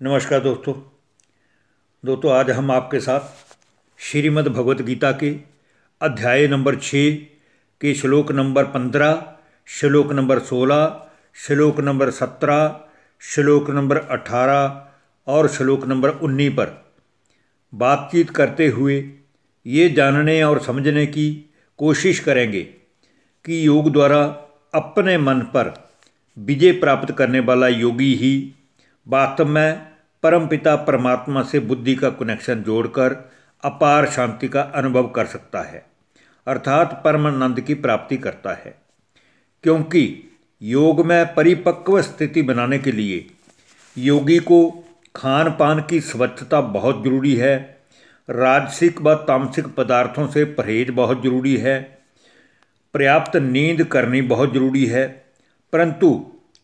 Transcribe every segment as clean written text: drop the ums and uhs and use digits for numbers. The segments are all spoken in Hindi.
नमस्कार दोस्तों आज हम आपके साथ श्रीमद् भगवत गीता के अध्याय नंबर 6 के श्लोक नंबर 15, श्लोक नंबर 16, श्लोक नंबर 17, श्लोक नंबर 18 और श्लोक नंबर 19 पर बातचीत करते हुए ये जानने और समझने की कोशिश करेंगे कि योग द्वारा अपने मन पर विजय प्राप्त करने वाला योगी ही वास्तव में परमपिता परमात्मा से बुद्धि का कनेक्शन जोड़कर अपार शांति का अनुभव कर सकता है, अर्थात परमानंद की प्राप्ति करता है। क्योंकि योग में परिपक्व स्थिति बनाने के लिए योगी को खान पान की स्वच्छता बहुत जरूरी है, राजसिक व तामसिक पदार्थों से परहेज बहुत जरूरी है, पर्याप्त नींद करनी बहुत जरूरी है। परंतु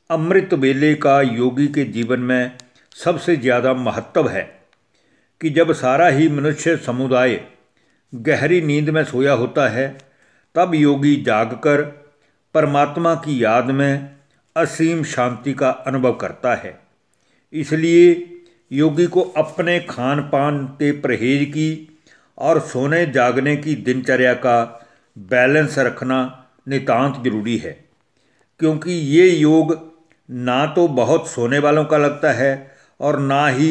अमृत वेले का योगी के जीवन में सबसे ज़्यादा महत्व है कि जब सारा ही मनुष्य समुदाय गहरी नींद में सोया होता है, तब योगी जागकर परमात्मा की याद में असीम शांति का अनुभव करता है। इसलिए योगी को अपने खान पान के परहेज की और सोने जागने की दिनचर्या का बैलेंस रखना नितांत जरूरी है, क्योंकि ये योग ना तो बहुत सोने वालों का लगता है और ना ही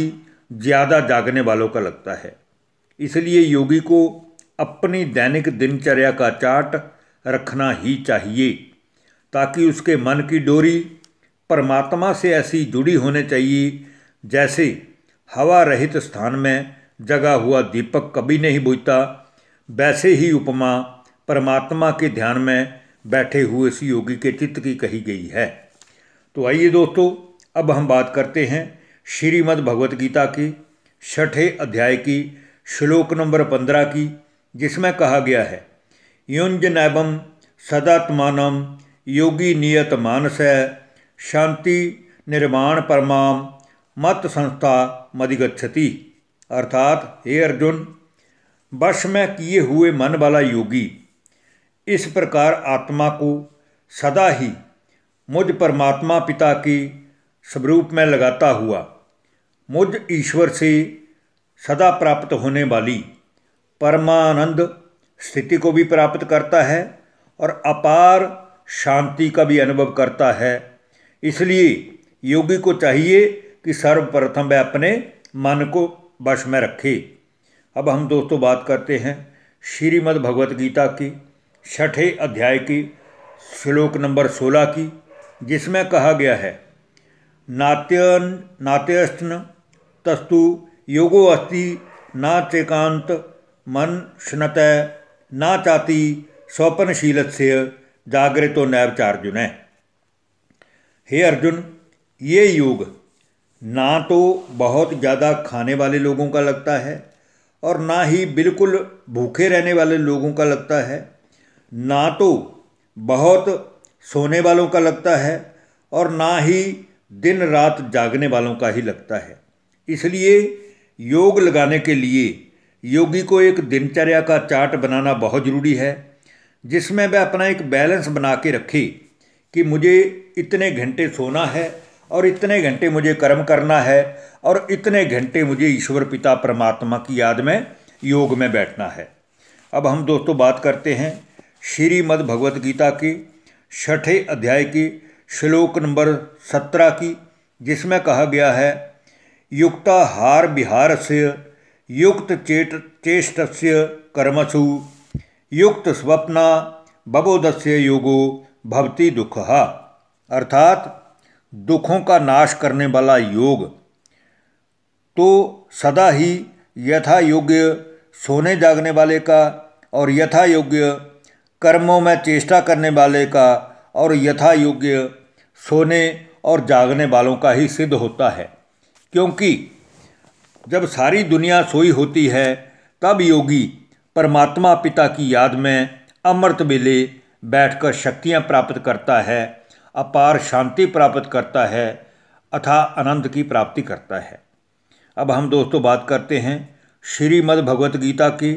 ज़्यादा जागने वालों का लगता है। इसलिए योगी को अपनी दैनिक दिनचर्या का चार्ट रखना ही चाहिए, ताकि उसके मन की डोरी परमात्मा से ऐसी जुड़ी होने चाहिए जैसे हवा रहित स्थान में जगा हुआ दीपक कभी नहीं बुझता। वैसे ही उपमा परमात्मा के ध्यान में बैठे हुए इस योगी के चित्त की कही गई है। तो आइए दोस्तों, अब हम बात करते हैं श्रीमद् भगवत गीता के 6ठे अध्याय की श्लोक नंबर 15 की, जिसमें कहा गया है, युंज नैवम सदात्मानम योगी नियत मानस शांति निर्माण परमाम मत संस्था मदिगच्छति। अर्थात हे अर्जुन, वश में किए हुए मन वाला योगी इस प्रकार आत्मा को सदा ही मुझ परमात्मा पिता के स्वरूप में लगाता हुआ मुझ ईश्वर से सदा प्राप्त होने वाली परमानंद स्थिति को भी प्राप्त करता है और अपार शांति का भी अनुभव करता है। इसलिए योगी को चाहिए कि सर्वप्रथम वह अपने मन को वश में रखे। अब हम दोस्तों बात करते हैं श्रीमद् भगवत गीता की 6ठे अध्याय की श्लोक नंबर 16 की, जिसमें कहा गया है, नात्यस्न तस्तु योगो अस्ति न चेकांत मन शनत न चाति स्वप्नशीलस्य जागृतो नैवचार्जुन। हे अर्जुन, ये योग ना तो बहुत ज़्यादा खाने वाले लोगों का लगता है और ना ही बिल्कुल भूखे रहने वाले लोगों का लगता है, ना तो बहुत सोने वालों का लगता है और ना ही दिन रात जागने वालों का ही लगता है। इसलिए योग लगाने के लिए योगी को एक दिनचर्या का चार्ट बनाना बहुत ज़रूरी है, जिसमें वह अपना एक बैलेंस बना के रखे कि मुझे इतने घंटे सोना है और इतने घंटे मुझे कर्म करना है और इतने घंटे मुझे ईश्वर पिता परमात्मा की याद में योग में बैठना है। अब हम दोस्तों बात करते हैं श्रीमद् भगवत गीता के 6ठे अध्याय की श्लोक नंबर 17 की, जिसमें कहा गया है, युक्ताहार विहार से युक्त चेष्टस्य कर्मसु युक्त स्वप्ना बबोधस्य योगो भवति दुःखः। अर्थात दुखों का नाश करने वाला योग तो सदा ही यथा योग्य सोने जागने वाले का और यथा योग्य कर्मों में चेष्टा करने वाले का और यथा योग्य सोने और जागने वालों का ही सिद्ध होता है। क्योंकि जब सारी दुनिया सोई होती है, तब योगी परमात्मा पिता की याद में अमृत वेले बैठकर शक्तियाँ प्राप्त करता है, अपार शांति प्राप्त करता है, अथाह आनंद की प्राप्ति करता है। अब हम दोस्तों बात करते हैं श्रीमद् भगवत गीता के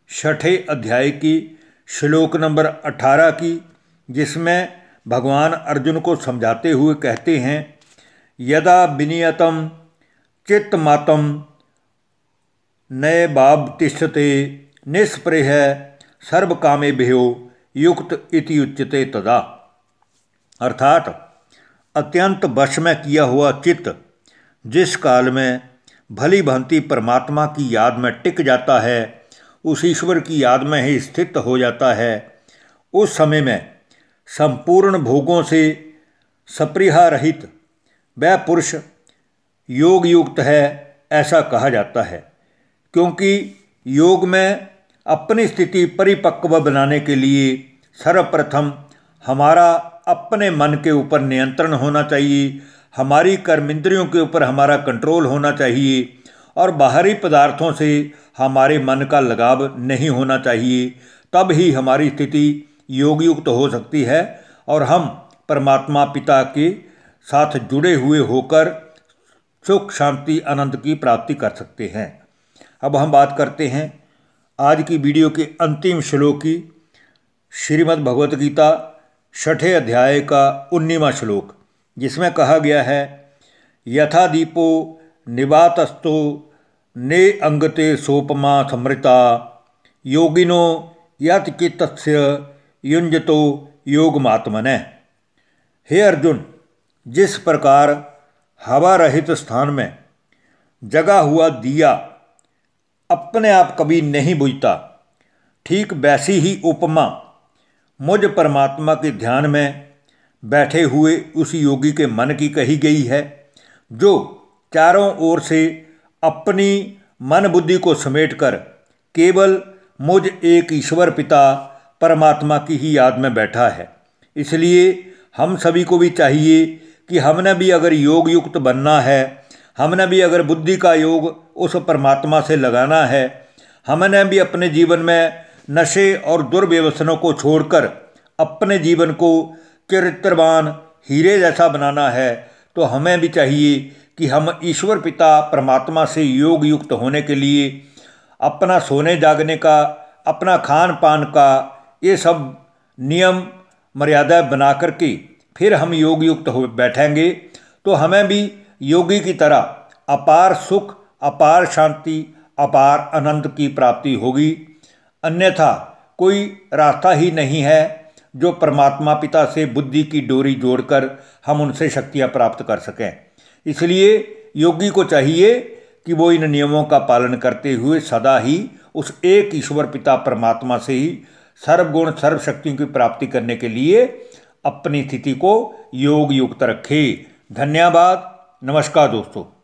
6ठे अध्याय की श्लोक नंबर 18 की, जिसमें भगवान अर्जुन को समझाते हुए कहते हैं, यदा विनियतम चित्तमातं नैवावतिष्ठते निःस्पृह सर्वकामेभ्यो युक्त इति उच्यते तदा। अर्थात अत्यंत वश में किया हुआ चित्त जिस काल में भली भांति परमात्मा की याद में टिक जाता है, उस ईश्वर की याद में ही स्थित हो जाता है, उस समय में संपूर्ण भोगों से सप्रिहा रहित वह पुरुष योग युक्त है, ऐसा कहा जाता है। क्योंकि योग में अपनी स्थिति परिपक्व बनाने के लिए सर्वप्रथम हमारा अपने मन के ऊपर नियंत्रण होना चाहिए, हमारी कर्मेंद्रियों के ऊपर हमारा कंट्रोल होना चाहिए और बाहरी पदार्थों से हमारे मन का लगाव नहीं होना चाहिए। तब ही हमारी स्थिति योगयुक्त हो सकती है और हम परमात्मा पिता के साथ जुड़े हुए होकर सुख शांति आनंद की प्राप्ति कर सकते हैं। अब हम बात करते हैं आज की वीडियो के अंतिम श्लोक की। श्रीमद् भगवत गीता 6ठे अध्याय का 19वां श्लोक, जिसमें कहा गया है, यथा दीपो निवातस्थो ने अंगते सोपमा समृता योगिनो यत चित्तस्य युञ्जतो योगमात्मनः। हे अर्जुन, जिस प्रकार हवा रहित स्थान में जगा हुआ दिया अपने आप कभी नहीं बुझता, ठीक वैसी ही उपमा मुझ परमात्मा के ध्यान में बैठे हुए उस योगी के मन की कही गई है, जो चारों ओर से अपनी मन बुद्धि को समेटकर केवल मुझ एक ईश्वर पिता परमात्मा की ही याद में बैठा है। इसलिए हम सभी को भी चाहिए कि हमने भी अगर योग युक्त बनना है, हमने भी अगर बुद्धि का योग उस परमात्मा से लगाना है, हमने भी अपने जीवन में नशे और दुर्व्यसनों को छोड़कर अपने जीवन को चरित्रवान हीरे जैसा बनाना है, तो हमें भी चाहिए कि हम ईश्वर पिता परमात्मा से योग युक्त होने के लिए अपना सोने जागने का, अपना खान पान का, ये सब नियम मर्यादा बना करके फिर हम योग युक्त हो बैठेंगे, तो हमें भी योगी की तरह अपार सुख, अपार शांति, अपार आनंद की प्राप्ति होगी। अन्यथा कोई रास्ता ही नहीं है जो परमात्मा पिता से बुद्धि की डोरी जोड़कर हम उनसे शक्तियाँ प्राप्त कर सकें। इसलिए योगी को चाहिए कि वो इन नियमों का पालन करते हुए सदा ही उस एक ईश्वर पिता परमात्मा से ही सर्वगुण सर्व शक्तियों की प्राप्ति करने के लिए अपनी स्थिति को योग युक्त रखे। धन्यवाद। नमस्कार दोस्तों।